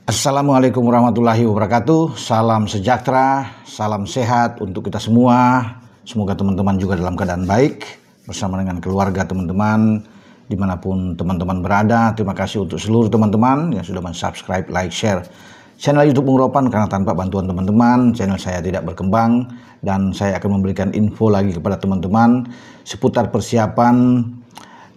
Assalamualaikum warahmatullahi wabarakatuh. Salam sejahtera, salam sehat untuk kita semua. Semoga teman-teman juga dalam keadaan baik bersama dengan keluarga teman-teman dimanapun teman-teman berada. Terima kasih untuk seluruh teman-teman yang sudah mensubscribe, like, share channel YouTube Bung Ropan, karena tanpa bantuan teman-teman channel saya tidak berkembang. Dan saya akan memberikan info lagi kepada teman-teman seputar persiapan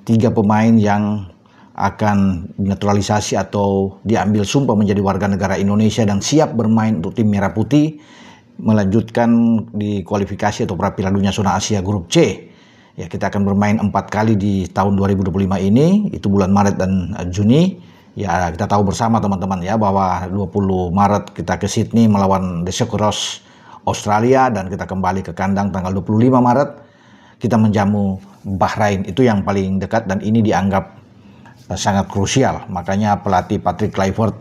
3 pemain yang akan dinaturalisasi atau diambil sumpah menjadi warga negara Indonesia dan siap bermain untuk tim Merah Putih melanjutkan di kualifikasi atau pra Piala Dunia Zona Asia Grup C. Ya, kita akan bermain 4 kali di tahun 2025 ini, itu bulan Maret dan Juni. Ya, kita tahu bersama teman-teman ya bahwa 20 Maret kita ke Sydney melawan The Socceroos Australia, dan kita kembali ke kandang tanggal 25 Maret kita menjamu Bahrain. Itu yang paling dekat dan ini dianggap sangat krusial. Makanya pelatih Patrick Kluivert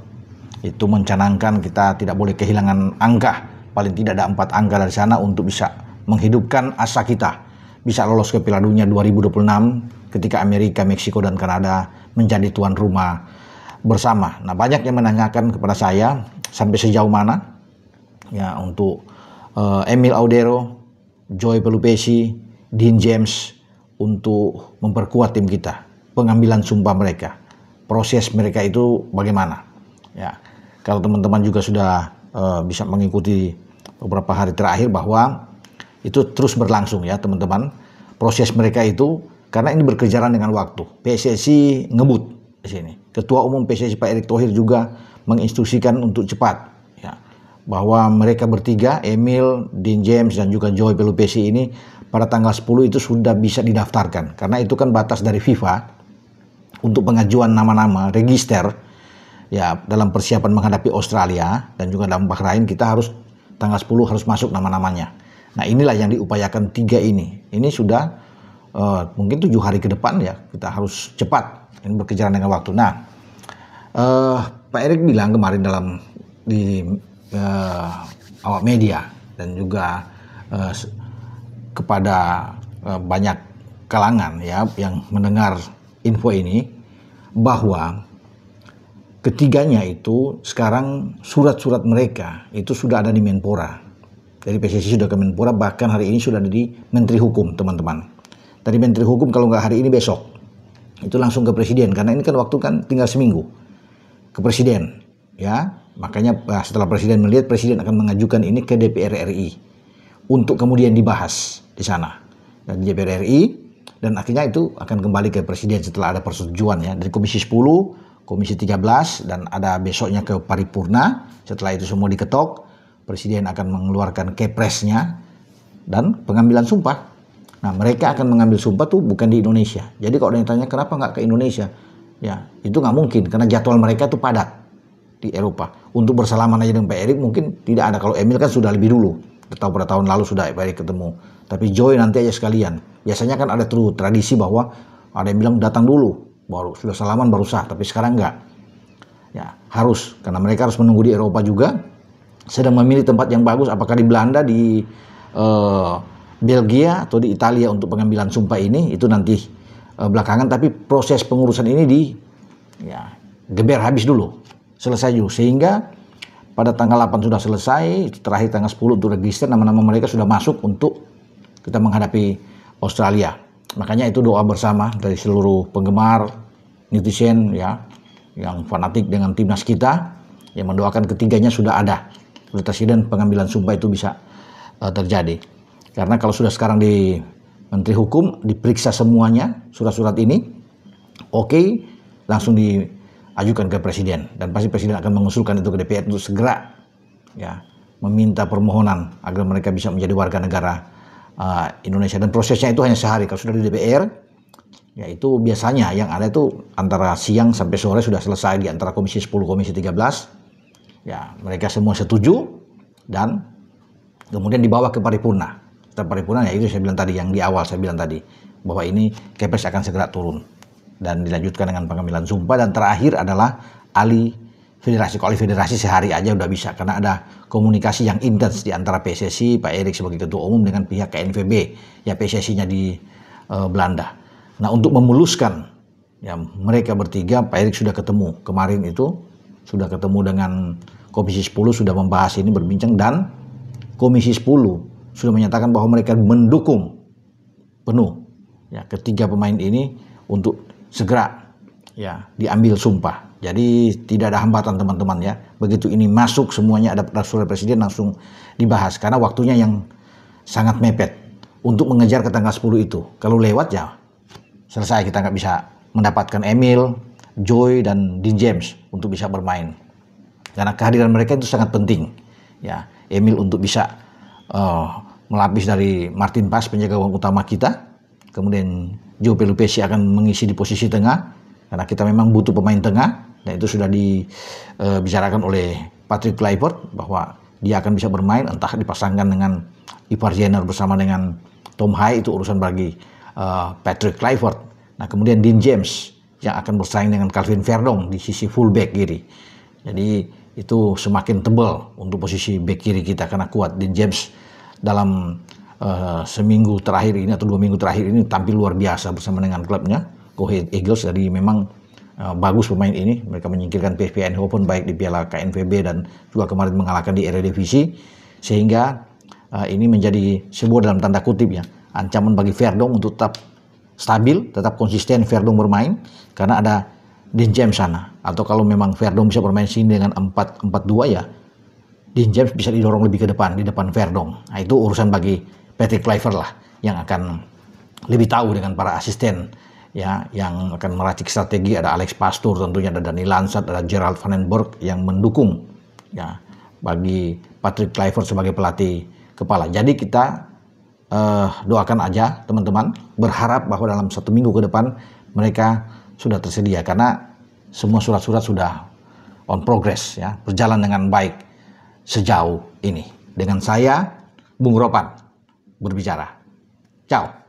itu mencanangkan kita tidak boleh kehilangan angka, paling tidak ada 4 angka dari sana untuk bisa menghidupkan asa kita bisa lolos ke Piala Dunia 2026 ketika Amerika, Meksiko dan Kanada menjadi tuan rumah bersama. Nah, banyak yang menanyakan kepada saya sampai sejauh mana ya untuk Emil Audero, Joy Pelupesi, Dean James untuk memperkuat tim kita. Pengambilan sumpah mereka, proses mereka itu bagaimana ya. Kalau teman-teman juga sudah bisa mengikuti beberapa hari terakhir bahwa itu terus berlangsung ya teman-teman, proses mereka itu, karena ini berkejaran dengan waktu. PSSI ngebut di sini, Ketua Umum PSSI Pak Erick Thohir juga menginstruksikan untuk cepat ya, bahwa mereka bertiga, Emil, Dean James dan juga Joy Pelupesi ini pada tanggal 10 itu sudah bisa didaftarkan, karena itu kan batas dari FIFA untuk pengajuan nama-nama register ya dalam persiapan menghadapi Australia dan juga dalam Bahrain. Kita harus tanggal 10 harus masuk nama-namanya. Nah, inilah yang diupayakan 3 ini. Ini sudah mungkin 7 hari ke depan ya, kita harus cepat, ini berkejaran dengan waktu. Nah, Pak Erick bilang kemarin di awak media dan juga kepada banyak kalangan ya yang mendengar info ini, bahwa ketiganya itu sekarang surat-surat mereka itu sudah ada di Menpora. Dari PSSI sudah ke Menpora, bahkan hari ini sudah ada di Menteri Hukum teman-teman. Dari Menteri Hukum kalau nggak hari ini besok itu langsung ke Presiden, karena ini kan waktu kan tinggal seminggu ke Presiden ya. Makanya setelah Presiden melihat, Presiden akan mengajukan ini ke DPR RI untuk kemudian dibahas di sana dan di DPR RI. Dan akhirnya itu akan kembali ke Presiden setelah ada persetujuan ya dari Komisi 10, Komisi 13, dan ada besoknya ke paripurna. Setelah itu semua diketok, Presiden akan mengeluarkan kepresnya dan pengambilan sumpah. Nah, mereka akan mengambil sumpah tuh bukan di Indonesia. Jadi kalau ada yang tanya kenapa nggak ke Indonesia, ya itu nggak mungkin karena jadwal mereka tuh padat di Eropa. Untuk bersalaman aja dengan Pak Erick mungkin tidak ada. Kalau Emil kan sudah lebih dulu, atau pada tahun lalu sudah Pak Erick ketemu. Tapi Joy nanti aja sekalian. Biasanya kan ada tradisi bahwa ada yang bilang datang dulu, baru sudah salaman baru sah. Tapi sekarang enggak. Ya, harus, karena mereka harus menunggu di Eropa juga. Sedang memilih tempat yang bagus, apakah di Belanda, di Belgia atau di Italia untuk pengambilan sumpah ini, itu nanti belakangan. Tapi proses pengurusan ini geber habis dulu, selesai dulu, sehingga pada tanggal 8 sudah selesai, terakhir tanggal 10 untuk register, nama-nama mereka sudah masuk untuk kita menghadapi Australia. Makanya itu doa bersama dari seluruh penggemar, netizen ya, yang fanatik dengan timnas kita, yang mendoakan ketiganya sudah ada. Presiden pengambilan sumpah itu bisa terjadi. Karena kalau sudah sekarang di Menteri Hukum diperiksa semuanya surat-surat ini, oke, langsung diajukan ke Presiden, dan pasti Presiden akan mengusulkan itu ke DPR untuk segera ya meminta permohonan agar mereka bisa menjadi warga negara Indonesia. Dan prosesnya itu hanya sehari. Kalau sudah di DPR ya itu biasanya yang ada itu antara siang sampai sore sudah selesai di antara Komisi 10, Komisi 13 ya, mereka semua setuju dan kemudian dibawa ke paripurna. Setelah paripurna ya itu saya bilang tadi, yang di awal saya bilang tadi, bahwa ini Kepres akan segera turun dan dilanjutkan dengan pengambilan sumpah. Dan terakhir adalah ahli federasi. Kalau federasi sehari aja udah bisa, karena ada komunikasi yang intens di antara PSSI, Pak Erick sebagai Ketua Umum dengan pihak KNVB, ya PSSI-nya di Belanda. Nah, untuk memuluskan ya mereka bertiga, Pak Erick sudah ketemu kemarin itu sudah ketemu dengan Komisi 10, sudah membahas ini, berbincang, dan Komisi 10 sudah menyatakan bahwa mereka mendukung penuh ya ketiga pemain ini untuk segera ya diambil sumpah. Jadi tidak ada hambatan teman-teman ya. Begitu ini masuk semuanya ada surat presiden langsung dibahas karena waktunya yang sangat mepet untuk mengejar ke tanggal 10 itu. Kalau lewat ya selesai, kita nggak bisa mendapatkan Emil, Joy, dan Dean James untuk bisa bermain. Karena kehadiran mereka itu sangat penting. Ya, Emil untuk bisa melapis dari Martin Paes, penjaga gawang utama kita. Kemudian Joe Pelupesi akan mengisi di posisi tengah karena kita memang butuh pemain tengah, dan itu sudah dibicarakan oleh Patrick Kluivert bahwa dia akan bisa bermain, entah dipasangkan dengan Ivar Jenner bersama dengan Tom Hai, itu urusan bagi Patrick Kluivert. Nah, kemudian Dean James yang akan bersaing dengan Calvin Verdong di sisi fullback kiri. Jadi itu semakin tebal untuk posisi back kiri kita karena kuat. Dean James dalam seminggu terakhir ini atau 2 minggu terakhir ini tampil luar biasa bersama dengan klubnya Go Ahead Eagles. Jadi memang bagus pemain ini. Mereka menyingkirkan PSV Eindhoven baik di Piala KNVB dan juga kemarin mengalahkan di Eredivisie, sehingga ini menjadi sebuah dalam tanda kutip ya ancaman bagi Verdong untuk tetap stabil, tetap konsisten Verdong bermain karena ada Dean James sana. Atau kalau memang Verdong bisa bermain sini dengan 4-4-2 ya Dean James bisa didorong lebih ke depan, di depan Verdong. Nah, itu urusan bagi Patrick Kluivert lah yang akan lebih tahu dengan para asisten ya, yang akan meracik strategi. Ada Alex Pastoor tentunya, ada Dani Lansat, ada Gerald van den Berg yang mendukung ya bagi Patrick Kluivert sebagai pelatih kepala. Jadi kita doakan aja teman-teman, berharap bahwa dalam 1 minggu ke depan mereka sudah tersedia karena semua surat-surat sudah on progress ya, berjalan dengan baik sejauh ini. Dengan saya Bung Ropan berbicara. Ciao.